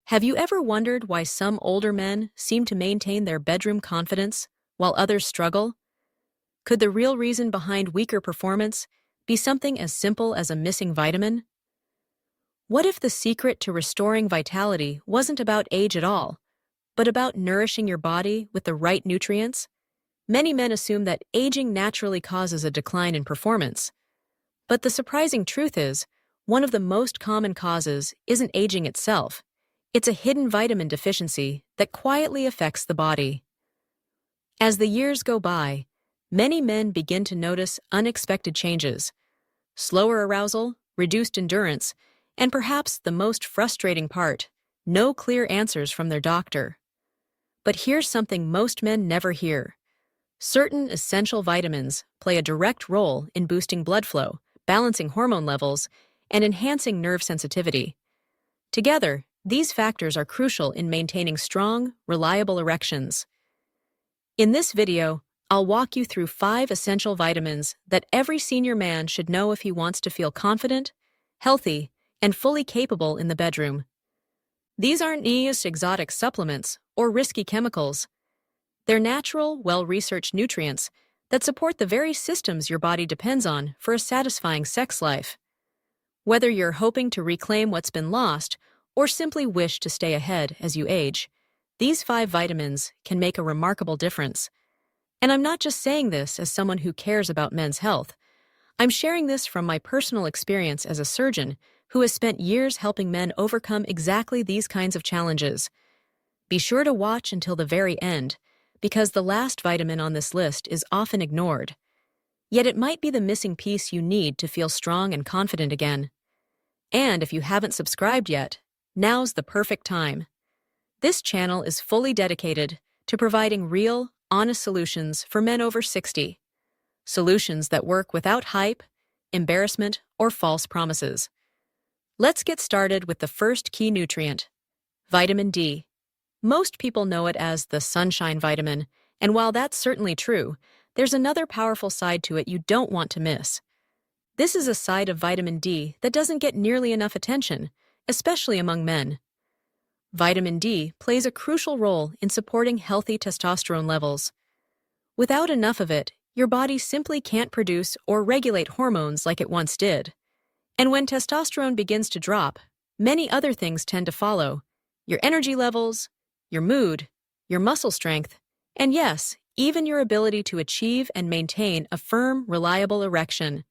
Have you ever wondered why some older men seem to maintain their bedroom confidence while others struggle? Could the real reason behind weaker performance be something as simple as a missing vitamin? What if the secret to restoring vitality wasn't about age at all, but about nourishing your body with the right nutrients? Many men assume that aging naturally causes a decline in performance. But the surprising truth is, one of the most common causes isn't aging itself. It's a hidden vitamin deficiency that quietly affects the body. As the years go by, many men begin to notice unexpected changes: slower arousal, reduced endurance, and perhaps the most frustrating part, no clear answers from their doctor. But here's something most men never hear. Certain essential vitamins play a direct role in boosting blood flow, balancing hormone levels, and enhancing nerve sensitivity. Together, these factors are crucial in maintaining strong, reliable erections. In this video, I'll walk you through 5 essential vitamins that every senior man should know if he wants to feel confident, healthy, and fully capable in the bedroom. These aren't just exotic supplements or risky chemicals. They're natural, well-researched nutrients that support the very systems your body depends on for a satisfying sex life. Whether you're hoping to reclaim what's been lost or simply wish to stay ahead as you age, these 5 vitamins can make a remarkable difference. And I'm not just saying this as someone who cares about men's health. I'm sharing this from my personal experience as a surgeon who has spent years helping men overcome exactly these kinds of challenges. Be sure to watch until the very end, because the last vitamin on this list is often ignored. Yet it might be the missing piece you need to feel strong and confident again. And if you haven't subscribed yet, now's the perfect time. This channel is fully dedicated to providing real, honest solutions for men over 60. Solutions that work without hype, embarrassment, or false promises. Let's get started with the first key nutrient, vitamin D. Most people know it as the sunshine vitamin, and while that's certainly true, there's another powerful side to it you don't want to miss. This is a side of vitamin D that doesn't get nearly enough attention, especially among men. Vitamin D plays a crucial role in supporting healthy testosterone levels. Without enough of it, your body simply can't produce or regulate hormones like it once did. And when testosterone begins to drop, many other things tend to follow: your energy levels, your mood, your muscle strength, and yes, even your ability to achieve and maintain a firm, reliable erection.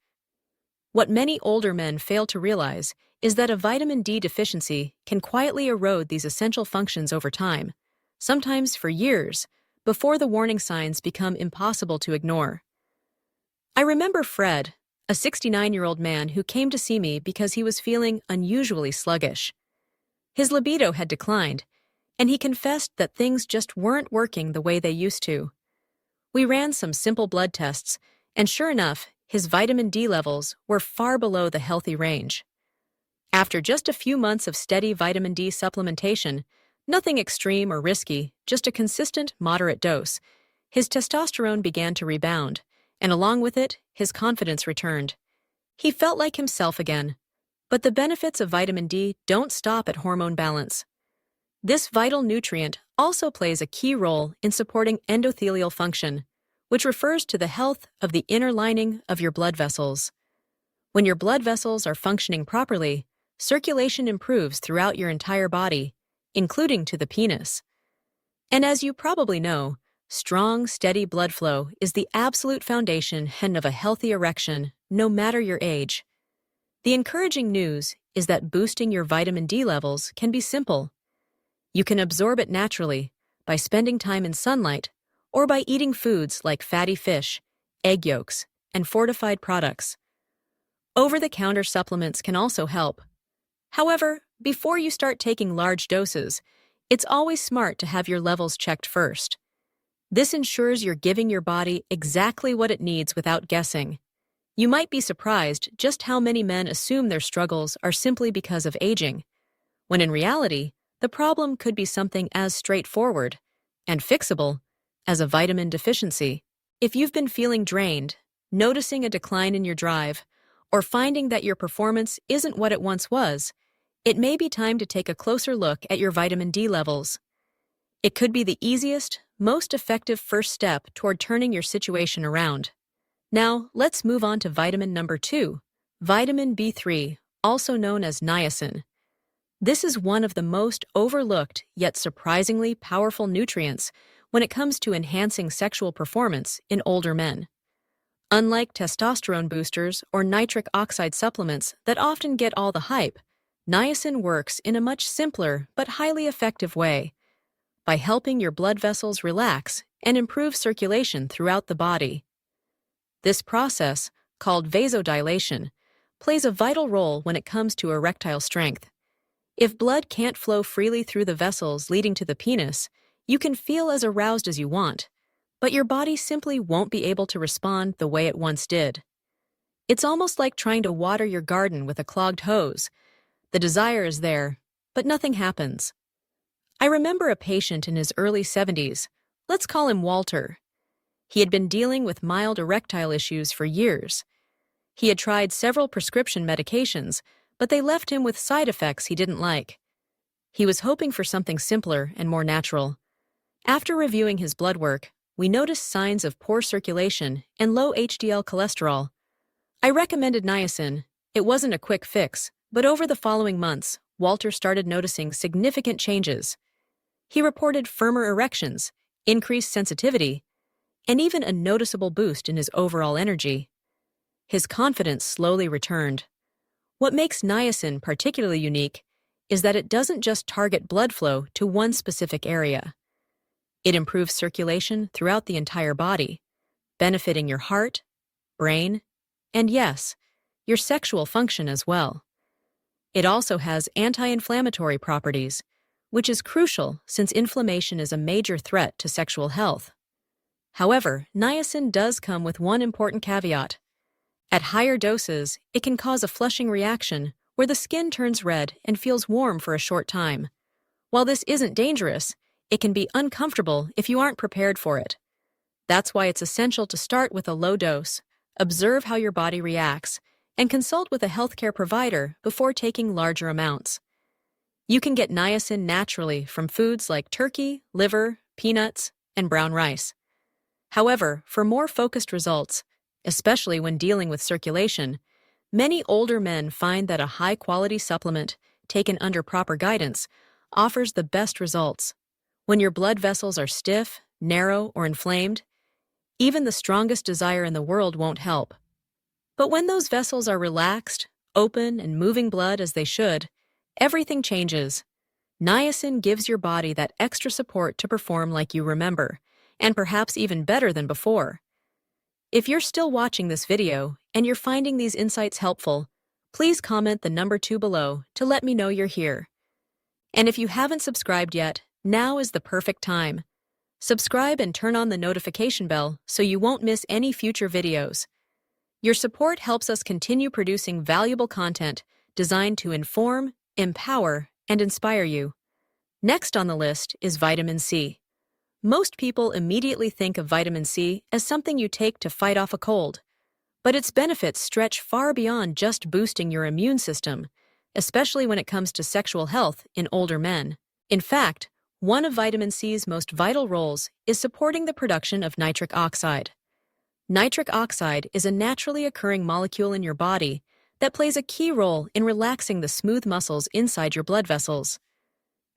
What many older men fail to realize is that a vitamin D deficiency can quietly erode these essential functions over time, sometimes for years, before the warning signs become impossible to ignore. I remember Fred, a 69-year-old man who came to see me because he was feeling unusually sluggish. His libido had declined, and he confessed that things just weren't working the way they used to. We ran some simple blood tests, and sure enough, his vitamin D levels were far below the healthy range. After just a few months of steady vitamin D supplementation, nothing extreme or risky, just a consistent, moderate dose, his testosterone began to rebound, and along with it, his confidence returned. He felt like himself again. But the benefits of vitamin D don't stop at hormone balance. This vital nutrient also plays a key role in supporting endothelial function, which refers to the health of the inner lining of your blood vessels. When your blood vessels are functioning properly, circulation improves throughout your entire body, including to the penis. And as you probably know, strong, steady blood flow is the absolute foundation of a healthy erection, no matter your age. The encouraging news is that boosting your vitamin D levels can be simple. You can absorb it naturally by spending time in sunlight or by eating foods like fatty fish, egg yolks, and fortified products. Over-the-counter supplements can also help. However, before you start taking large doses, it's always smart to have your levels checked first. This ensures you're giving your body exactly what it needs without guessing. You might be surprised just how many men assume their struggles are simply because of aging, when in reality, the problem could be something as straightforward and fixable as a vitamin deficiency. If you've been feeling drained, noticing a decline in your drive, or finding that your performance isn't what it once was, it may be time to take a closer look at your vitamin D levels. It could be the easiest, most effective first step toward turning your situation around. Now, let's move on to vitamin number 2, vitamin B3, also known as niacin. This is one of the most overlooked yet surprisingly powerful nutrients when it comes to enhancing sexual performance in older men. Unlike testosterone boosters or nitric oxide supplements that often get all the hype, niacin works in a much simpler but highly effective way by helping your blood vessels relax and improve circulation throughout the body. This process, called vasodilation, plays a vital role when it comes to erectile strength. If blood can't flow freely through the vessels leading to the penis, you can feel as aroused as you want, but your body simply won't be able to respond the way it once did. It's almost like trying to water your garden with a clogged hose. The desire is there, but nothing happens. I remember a patient in his early 70s. Let's call him Walter. He had been dealing with mild erectile issues for years. He had tried several prescription medications, but they left him with side effects he didn't like. He was hoping for something simpler and more natural. After reviewing his blood work, we noticed signs of poor circulation and low HDL cholesterol. I recommended niacin. It wasn't a quick fix, but over the following months, Walter started noticing significant changes. He reported firmer erections, increased sensitivity, and even a noticeable boost in his overall energy. His confidence slowly returned. What makes niacin particularly unique is that it doesn't just target blood flow to one specific area. It improves circulation throughout the entire body, benefiting your heart, brain, and yes, your sexual function as well. It also has anti-inflammatory properties, which is crucial since inflammation is a major threat to sexual health. However, niacin does come with one important caveat. At higher doses, it can cause a flushing reaction where the skin turns red and feels warm for a short time. While this isn't dangerous, it can be uncomfortable if you aren't prepared for it. That's why it's essential to start with a low dose, observe how your body reacts, and consult with a healthcare provider before taking larger amounts. You can get niacin naturally from foods like turkey, liver, peanuts, and brown rice. However, for more focused results, especially when dealing with circulation, many older men find that a high-quality supplement, taken under proper guidance, offers the best results. When your blood vessels are stiff, narrow, or inflamed, even the strongest desire in the world won't help. But when those vessels are relaxed, open, and moving blood as they should, everything changes. Niacin gives your body that extra support to perform like you remember, and perhaps even better than before. If you're still watching this video and you're finding these insights helpful, please comment the number 2 below to let me know you're here. And if you haven't subscribed yet, now is the perfect time. Subscribe and turn on the notification bell so you won't miss any future videos. Your support helps us continue producing valuable content designed to inform, empower, and inspire you. Next on the list is vitamin C. Most people immediately think of vitamin C as something you take to fight off a cold, but its benefits stretch far beyond just boosting your immune system, especially when it comes to sexual health in older men. In fact, one of vitamin C's most vital roles is supporting the production of nitric oxide. Nitric oxide is a naturally occurring molecule in your body that plays a key role in relaxing the smooth muscles inside your blood vessels.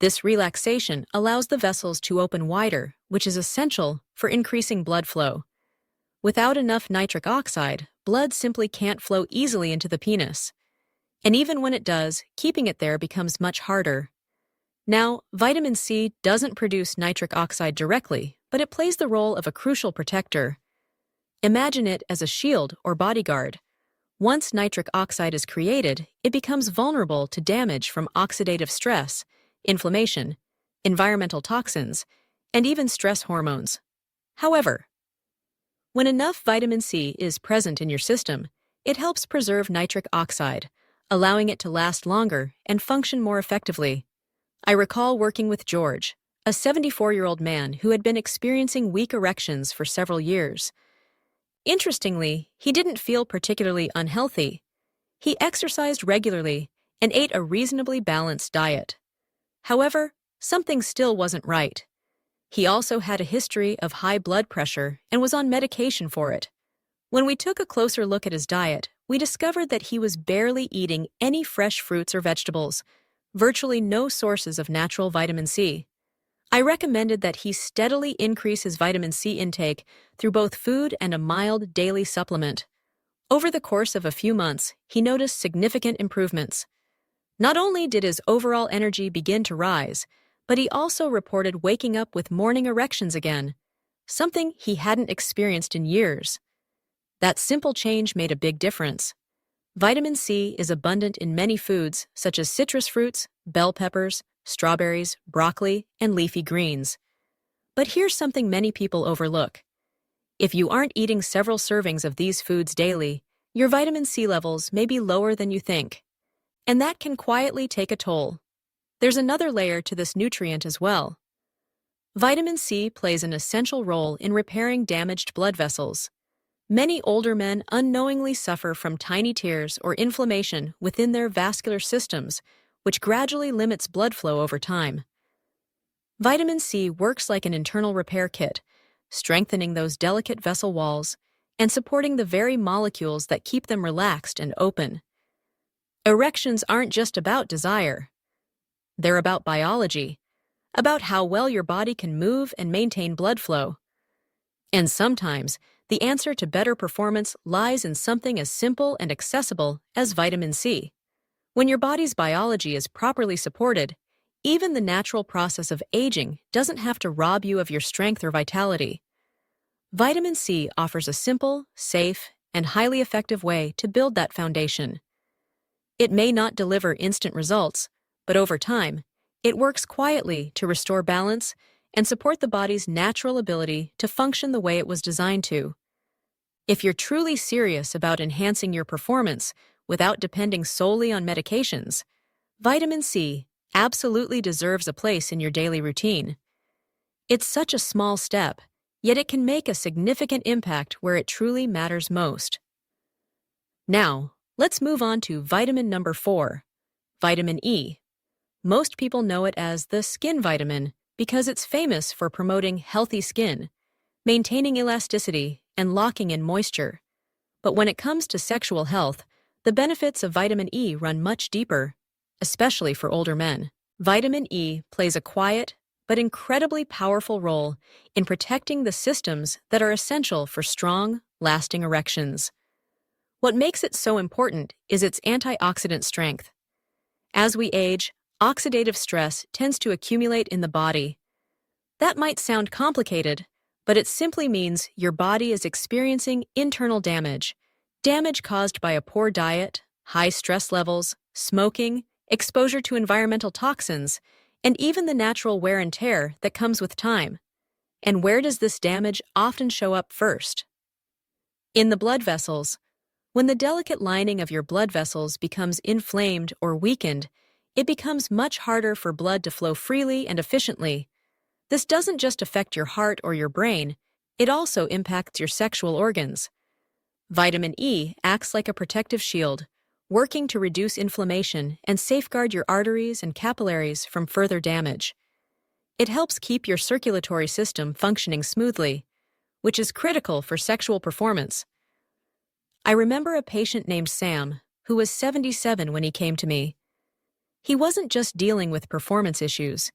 This relaxation allows the vessels to open wider, which is essential for increasing blood flow. Without enough nitric oxide, blood simply can't flow easily into the penis. And even when it does, keeping it there becomes much harder. Now, vitamin C doesn't produce nitric oxide directly, but it plays the role of a crucial protector. Imagine it as a shield or bodyguard. Once nitric oxide is created, it becomes vulnerable to damage from oxidative stress, inflammation, environmental toxins, and even stress hormones. However, when enough vitamin C is present in your system, it helps preserve nitric oxide, allowing it to last longer and function more effectively. I recall working with George, a 74-year-old man who had been experiencing weak erections for several years. Interestingly, he didn't feel particularly unhealthy. He exercised regularly and ate a reasonably balanced diet. However, something still wasn't right. He also had a history of high blood pressure and was on medication for it. When we took a closer look at his diet, we discovered that he was barely eating any fresh fruits or vegetables, virtually no sources of natural vitamin C. I recommended that he steadily increase his vitamin C intake through both food and a mild daily supplement. Over the course of a few months, he noticed significant improvements. Not only did his overall energy begin to rise, but he also reported waking up with morning erections again, something he hadn't experienced in years. That simple change made a big difference. Vitamin C is abundant in many foods such as citrus fruits, bell peppers, strawberries, broccoli, and leafy greens. But here's something many people overlook. If you aren't eating several servings of these foods daily, your vitamin C levels may be lower than you think. And that can quietly take a toll. There's another layer to this nutrient as well. Vitamin C plays an essential role in repairing damaged blood vessels. Many older men unknowingly suffer from tiny tears or inflammation within their vascular systems, which gradually limits blood flow over time. Vitamin C works like an internal repair kit, strengthening those delicate vessel walls and supporting the very molecules that keep them relaxed and open. Erections aren't just about desire. They're about biology, about how well your body can move and maintain blood flow. And sometimes, the answer to better performance lies in something as simple and accessible as vitamin C. When your body's biology is properly supported, even the natural process of aging doesn't have to rob you of your strength or vitality. Vitamin C offers a simple, safe, and highly effective way to build that foundation. It may not deliver instant results, but over time, it works quietly to restore balance and support the body's natural ability to function the way it was designed to. If you're truly serious about enhancing your performance without depending solely on medications, vitamin C absolutely deserves a place in your daily routine. It's such a small step, yet it can make a significant impact where it truly matters most. Now, let's move on to vitamin number 4, vitamin E. Most people know it as the skin vitamin because it's famous for promoting healthy skin, maintaining elasticity, and locking in moisture. But when it comes to sexual health, the benefits of vitamin E run much deeper, especially for older men. Vitamin E plays a quiet but incredibly powerful role in protecting the systems that are essential for strong, lasting erections. What makes it so important is its antioxidant strength. As we age, oxidative stress tends to accumulate in the body. That might sound complicated, but it simply means your body is experiencing internal damage caused by a poor diet, high stress levels, smoking, exposure to environmental toxins, and even the natural wear and tear that comes with time. And where does this damage often show up first? In the blood vessels. When the delicate lining of your blood vessels becomes inflamed or weakened, it becomes much harder for blood to flow freely and efficiently. This doesn't just affect your heart or your brain, it also impacts your sexual organs. Vitamin E acts like a protective shield, working to reduce inflammation and safeguard your arteries and capillaries from further damage. It helps keep your circulatory system functioning smoothly, which is critical for sexual performance. I remember a patient named Sam, who was 77 when he came to me. He wasn't just dealing with performance issues.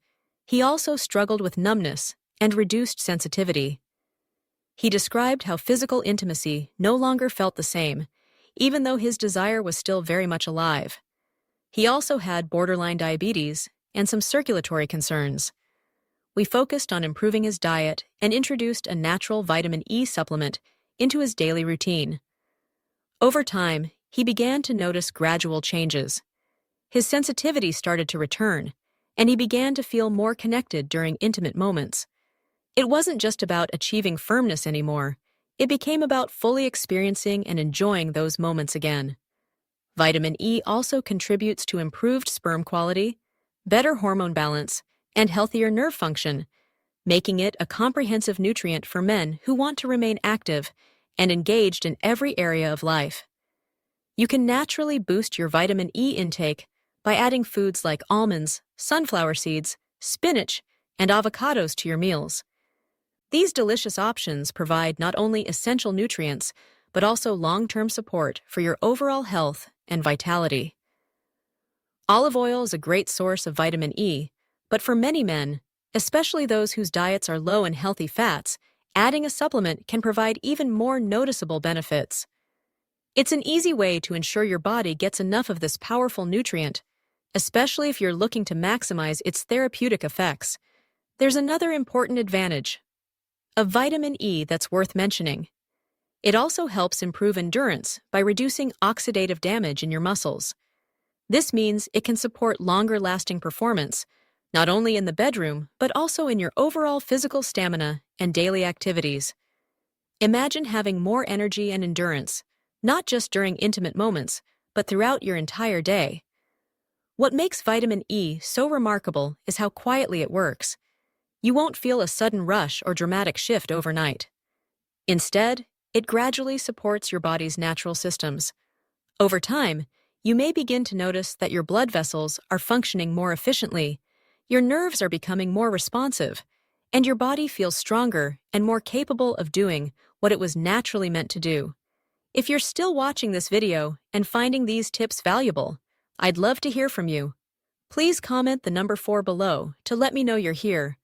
He also struggled with numbness and reduced sensitivity. He described how physical intimacy no longer felt the same, even though his desire was still very much alive. He also had borderline diabetes and some circulatory concerns. We focused on improving his diet and introduced a natural vitamin E supplement into his daily routine. Over time, he began to notice gradual changes. His sensitivity started to return, and he began to feel more connected during intimate moments. It wasn't just about achieving firmness anymore. It became about fully experiencing and enjoying those moments again. Vitamin E also contributes to improved sperm quality, better hormone balance, and healthier nerve function, making it a comprehensive nutrient for men who want to remain active and engaged in every area of life. You can naturally boost your vitamin E intake by adding foods like almonds, sunflower seeds, spinach, and avocados to your meals. These delicious options provide not only essential nutrients, but also long-term support for your overall health and vitality. Olive oil is a great source of vitamin E, but for many men, especially those whose diets are low in healthy fats, adding a supplement can provide even more noticeable benefits. It's an easy way to ensure your body gets enough of this powerful nutrient, especially if you're looking to maximize its therapeutic effects. There's another important advantage of vitamin E that's worth mentioning. It also helps improve endurance by reducing oxidative damage in your muscles. This means it can support longer-lasting performance, not only in the bedroom, but also in your overall physical stamina and daily activities. Imagine having more energy and endurance, not just during intimate moments, but throughout your entire day. What makes vitamin E so remarkable is how quietly it works. You won't feel a sudden rush or dramatic shift overnight. Instead, it gradually supports your body's natural systems. Over time, you may begin to notice that your blood vessels are functioning more efficiently, your nerves are becoming more responsive, and your body feels stronger and more capable of doing what it was naturally meant to do. If you're still watching this video and finding these tips valuable, I'd love to hear from you. Please comment the number 4 below to let me know you're here.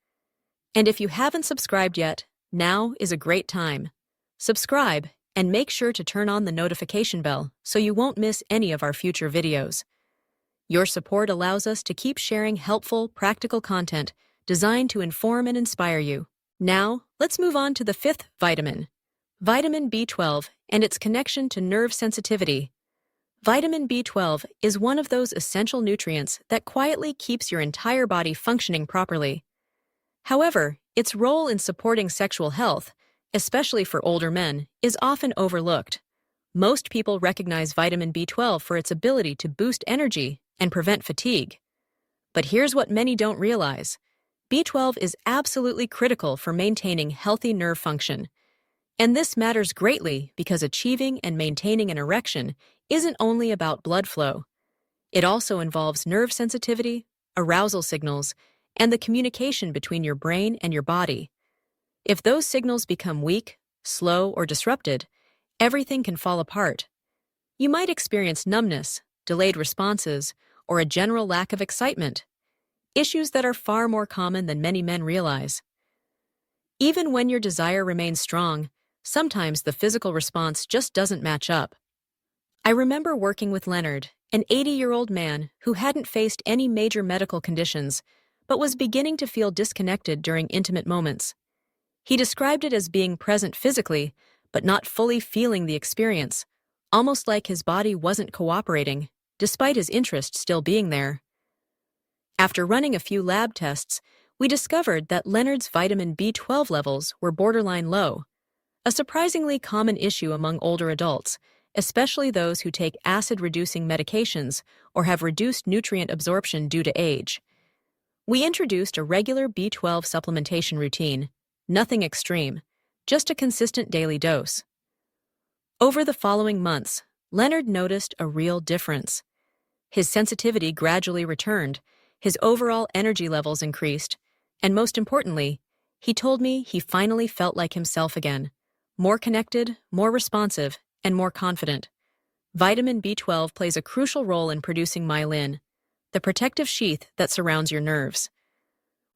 And if you haven't subscribed yet, now is a great time. Subscribe and make sure to turn on the notification bell so you won't miss any of our future videos. Your support allows us to keep sharing helpful, practical content designed to inform and inspire you. Now, let's move on to the 5th vitamin, vitamin B12 and its connection to nerve sensitivity. Vitamin B12 is one of those essential nutrients that quietly keeps your entire body functioning properly. However, its role in supporting sexual health, especially for older men, is often overlooked. Most people recognize vitamin B12 for its ability to boost energy and prevent fatigue. But here's what many don't realize. B12 is absolutely critical for maintaining healthy nerve function. And this matters greatly because achieving and maintaining an erection isn't only about blood flow. It also involves nerve sensitivity, arousal signals, and the communication between your brain and your body. If those signals become weak, slow, or disrupted, everything can fall apart. You might experience numbness, delayed responses, or a general lack of excitement, issues that are far more common than many men realize. Even when your desire remains strong, sometimes the physical response just doesn't match up. I remember working with Leonard, an 80-year-old man who hadn't faced any major medical conditions, but was beginning to feel disconnected during intimate moments. He described it as being present physically, but not fully feeling the experience, almost like his body wasn't cooperating, despite his interest still being there. After running a few lab tests, we discovered that Leonard's vitamin B12 levels were borderline low, a surprisingly common issue among older adults, especially those who take acid-reducing medications or have reduced nutrient absorption due to age. We introduced a regular B12 supplementation routine, nothing extreme, just a consistent daily dose. Over the following months, Leonard noticed a real difference. His sensitivity gradually returned, his overall energy levels increased, and most importantly, he told me he finally felt like himself again, more connected, more responsive, and more confident. Vitamin B12 plays a crucial role in producing myelin, the protective sheath that surrounds your nerves.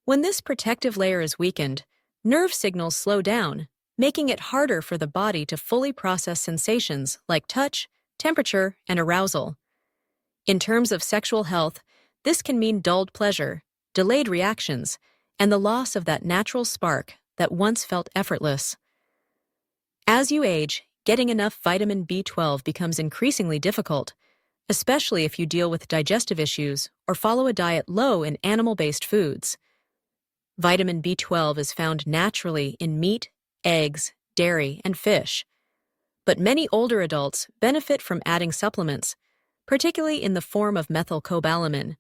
When this protective layer is weakened, nerve signals slow down, making it harder for the body to fully process sensations like touch, temperature, and arousal. In terms of sexual health, this can mean dulled pleasure, delayed reactions, and the loss of that natural spark that once felt effortless. As you age, getting enough vitamin B12 becomes increasingly difficult, especially if you deal with digestive issues or follow a diet low in animal-based foods. Vitamin B12 is found naturally in meat, eggs, dairy, and fish. But many older adults benefit from adding supplements, particularly in the form of methylcobalamin.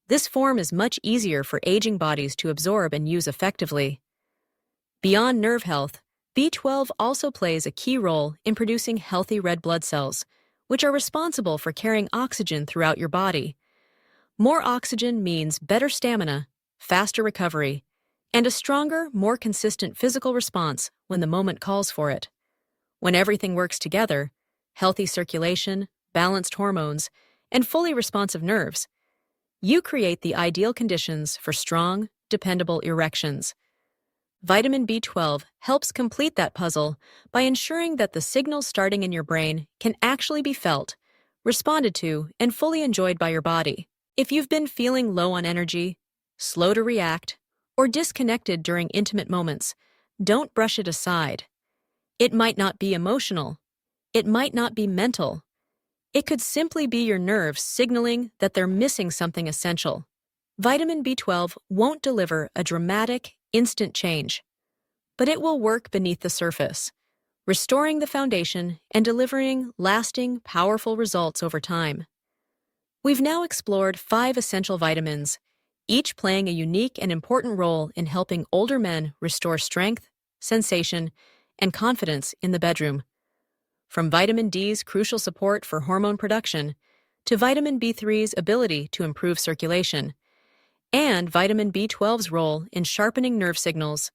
This form is much easier for aging bodies to absorb and use effectively. Beyond nerve health, B12 also plays a key role in producing healthy red blood cells, which are responsible for carrying oxygen throughout your body. More oxygen means better stamina, faster recovery, and a stronger, more consistent physical response when the moment calls for it. When everything works together, healthy circulation, balanced hormones, and fully responsive nerves, you create the ideal conditions for strong, dependable erections. Vitamin B12 helps complete that puzzle by ensuring that the signals starting in your brain can actually be felt, responded to, and fully enjoyed by your body. If you've been feeling low on energy, slow to react, or disconnected during intimate moments, don't brush it aside. It might not be emotional. It might not be mental. It could simply be your nerves signaling that they're missing something essential. Vitamin B12 won't deliver a dramatic, instant change, but it will work beneath the surface, restoring the foundation and delivering lasting, powerful results over time. We've now explored 5 essential vitamins, each playing a unique and important role in helping older men restore strength, sensation, and confidence in the bedroom. From vitamin D's crucial support for hormone production to vitamin B3's ability to improve circulation, and vitamin B12's role in sharpening nerve signals,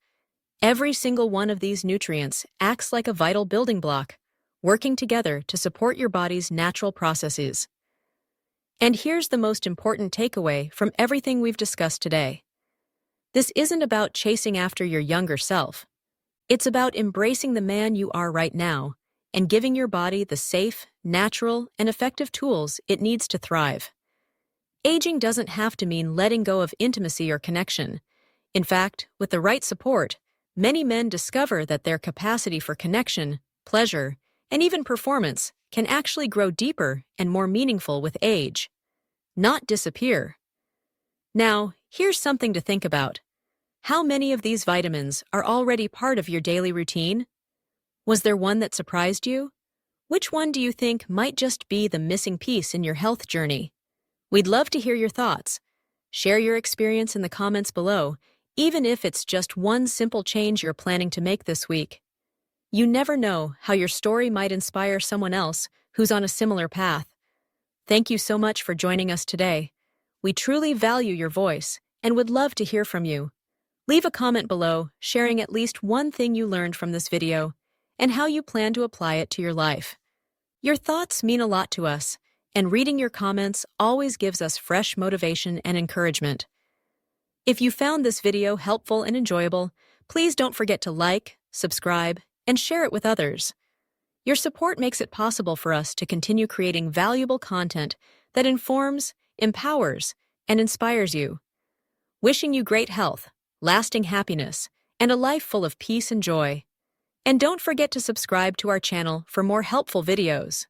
every single one of these nutrients acts like a vital building block, working together to support your body's natural processes. And here's the most important takeaway from everything we've discussed today. This isn't about chasing after your younger self. It's about embracing the man you are right now and giving your body the safe, natural, and effective tools it needs to thrive. Aging doesn't have to mean letting go of intimacy or connection. In fact, with the right support, many men discover that their capacity for connection, pleasure, and even performance can actually grow deeper and more meaningful with age, not disappear. Now, here's something to think about. How many of these vitamins are already part of your daily routine? Was there one that surprised you? Which one do you think might just be the missing piece in your health journey? We'd love to hear your thoughts. Share your experience in the comments below, even if it's just one simple change you're planning to make this week. You never know how your story might inspire someone else who's on a similar path. Thank you so much for joining us today. We truly value your voice and would love to hear from you. Leave a comment below sharing at least one thing you learned from this video and how you plan to apply it to your life. Your thoughts mean a lot to us, and reading your comments always gives us fresh motivation and encouragement. If you found this video helpful and enjoyable, please don't forget to like, subscribe, and share it with others. Your support makes it possible for us to continue creating valuable content that informs, empowers, and inspires you. Wishing you great health, lasting happiness, and a life full of peace and joy. And don't forget to subscribe to our channel for more helpful videos.